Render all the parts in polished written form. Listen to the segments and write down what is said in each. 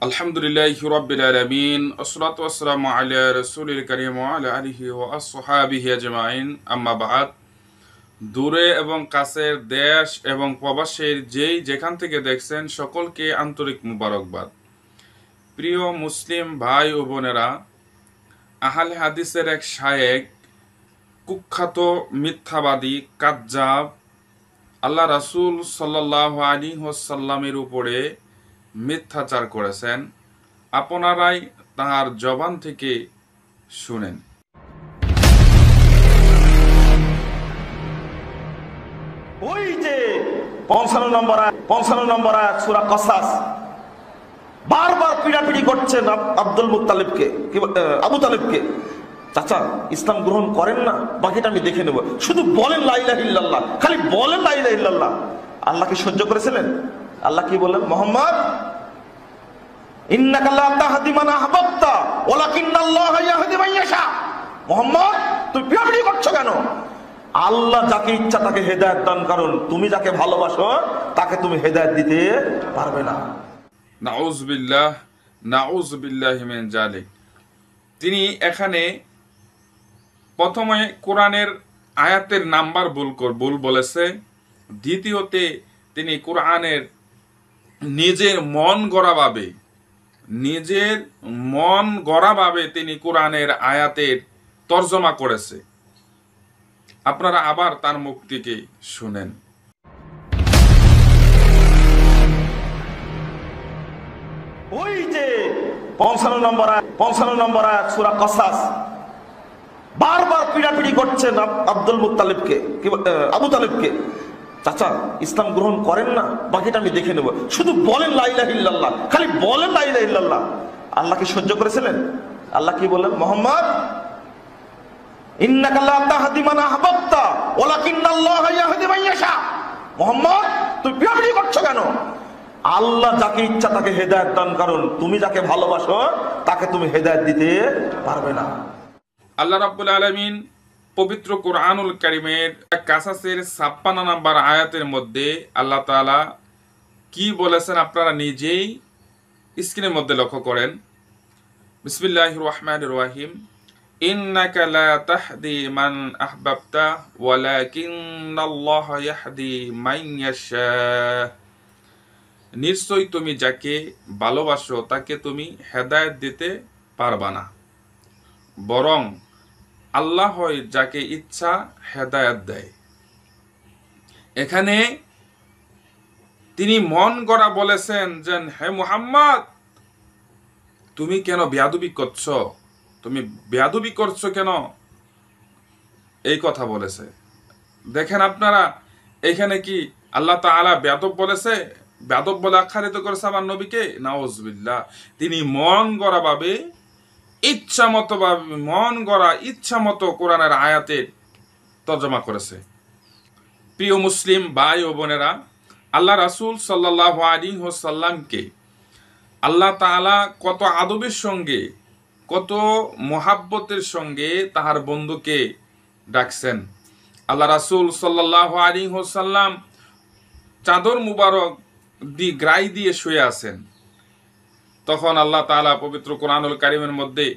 আলহামদুলিল্লাহি রাব্বিল আলামিন আসসালাতু ওয়াসসালামু আলা রাসূলিল কারীম ওয়া আলা আলিহি ওয়া আসহাবিহি আজমাইন আম্মা বাদ। দূরে এবং কাছের দেশ এবং প্রবাসের যেই যেখান থেকে দেখছেন সকলকে আন্তরিক মুবারকবাদ। প্রিয় মুসলিম ভাই ও বোনেরা, আহলে হাদিসের এক শায়েখ, কুখ্যাত মিথ্যাবাদী কাজ্জাব, আল্লাহ রাসূল সাল্লাল্লাহু আলাইহি ওয়াসাল্লামের উপরে মিথ্যাচার করেছেন। আপনারাই তাহার জবান থেকে শুনেন। ওই যে 55 নম্বর আয়াত সূরা কসাস, বারবার পিড়াপিড়ি করছেন আব্দুল মুত্তালিবকে, আবু তালেবকে। চাচা ইসলাম গ্রহণ করেন না, বাকিটা আমি দেখে নেব, শুধু বলেন লা ইলাহা ইল্লাল্লাহ, খালি বলেন লা ইলাহা ইল্লাল্লাহ। আল্লাহকে সহ্য করেছিলেন? আল্লাহ কি বললেন? মুহাম্মদ ইন্নাকা লা তাহদি মান আহবাবতা ওয়ালাকিন্নাল্লাহা ইয়াহদি মান ইয়াশা। মুহাম্মদ তুমি পিড়াপিড়ি করছো কেন? আল্লাহ যাকে ইচ্ছা তাকে হেদায়েত দান করেন, তুমি যাকে ভালোবাসো তাকে তুমি হেদায়েত দিতে পারবে না। নাউযুবিল্লাহ, নাউযুবিল্লাহি মিন যালিক। তিনি এখানে প্রথমে কোরআনের আয়াতের নাম্বার ভুল বলেছে, দ্বিতীয়তে তিনি কোরআনের নিজের মন গড়াভাবে তিনি কোরআনের আয়াতের তর্জমা করেছে। আপনারা আবার তার মুখ থেকে শুনেন। ওই যে 55 নম্বর আয়াত সূরা কসাস, বারবার পিড়াপিড়ি করছেন আব্দুল মুত্তালিবকে, আবু তালেবকে। চাচা ইসলাম গ্রহণ করেন না, বাকিটা আমি দেখে নেব, শুধু বলেন লা ইলাহা ইল্লাল্লাহ, খালি বলেন লা ইলাহা ইল্লাল্লাহ। আল্লাহকে সহ্য করেছিলেন? আল্লাহ কি বললেন? মুহাম্মদ ইন্নাকা লা তাহদি মান আহবাবতা ওয়ালাকিন্নাল্লাহা ইয়াহদি মান ইয়াশা। মুহাম্মদ তুমি পিড়াপিড়ি করছো কেন? আল্লাহ যাকে ইচ্ছা তাকে হেদায়েত দান করেন, তুমি যাকে ভালোবাসো তাকে তুমি হেদায়েত দিতে পারবে না। আল্লাহ রাব্বুল আলামিন পবিত্র কোরআনুল কারীমের কাসাসের 56 নম্বর আয়াতের মধ্যে আল্লাহ তাআলা কি বলেছেন আপনারা নিজেই স্ক্রিনের মধ্যে লক্ষ্য করেন। বিসমিল্লাহির রহমানির রহিম। ইন্নাকা লা তাহদি মান আহবাবতা ওয়ালাকিন্নাল্লাহা ইয়াহদি মান ইয়াশা। নিশ্চয়ই তুমি যাকে ভালোবাসো তাকে তুমি হেদায়েত দিতে পারবা না, বরং আল্লাহ হয় যাকে ইচ্ছা হেদায়েত দেয়। এখানে তিনি মন গড়া বলেছেন যে হে মুহাম্মদ, তুমি কেন বেয়াদবি করছো, তুমি বেয়াদবি করছো কেন, এই কথা বলেছে। দেখেন আপনারা, এখানে কি আল্লাহ তাআলা বেয়াদব বলেছে? বেয়াদব বলে আখ্যায়িত করেছে আমার নবীকে? নাউযুবিল্লাহ। তিনি মন গড়া ভাবে, ইচ্ছা মতো কোরআনের আয়াতের তর্জমা করেছে। প্রিয় মুসলিম ভাই ও বোনেরা, আল্লাহ রাসূল সাল্লাল্লাহু আলাইহি ওয়াসাল্লামকে আল্লাহ তাআলা কত আদবের সঙ্গে, কত মুহাব্বতের সঙ্গে তাহার বন্ধুকে ডাকছেন। আল্লাহ রাসূল সাল্লাল্লাহু আলাইহি ওয়াসাল্লাম চাদর মুবারক গায়ে দিয়ে শুয়ে আছেন। তখন আল্লাহ তাআলা পবিত্র কোরআনুল কারীমের মধ্যে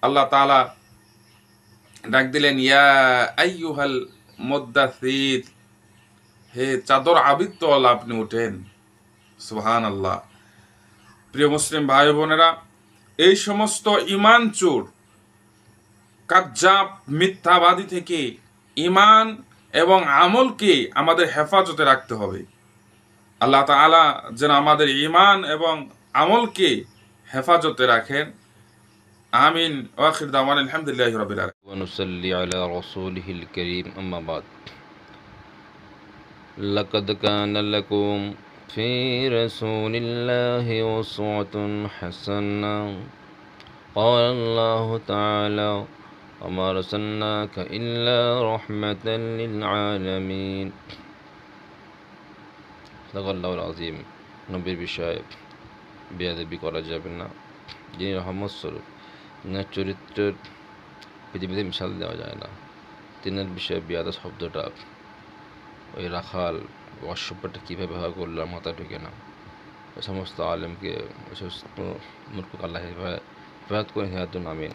আল্লাহ তাআলা ডাক দিলেন, ইয়া আইয়ুহাল মুদ্দাসসির, হে চাদর আবৃতল আপনি উঠেন। সুবহানাল্লাহ। প্রিয় মুসলিম ভাই বোনেরা, এই সমস্ত ঈমান চোর, কাজ্জাব, মিথ্যাবাদী থেকে ঈমান এবং আমলকে আমাদের হেফাজতে রাখতে হবে। আল্লাহ তাআলা যেন আমাদের ঈমান এবং আমলকে হেফাজতে রাখেন। আমিন। ওয়া আখির দাওয়ানা আলহামদুলিল্লাহি রাব্বিল আলামিন। ওয়া নুসাল্লি আলা রাসূলিহিল কারীম, আম্মা বাদ। লাকাদ কানা লাকুম ফি রাসূলিল্লাহি উসওয়াতুন হাসানাহ। ক্বালা আল্লাহু তাআলা ওয়া মা আরসালনাকা ইল্লা রাহমাতাল লিল আলামিন। সাদাকাল্লাহুল আযীম। নবীর বিষয়ে বেয়াদবি করা যাবে না। যিনি রহমত স্বরূপ, তিনার চরিত্রের পৃথিবীতে মিশাল দেওয়া যায় না। তিনার বিষয়ে বেয়াদব শব্দটা, ওই রাখাল অশ্বটা কীভাবে ব্যবহার করলো মাথা ঢুকে না। সমস্ত আলেমকে, সমস্ত মূর্খ আল্লাহ হেফাজত করে, হেফাজত আমিন।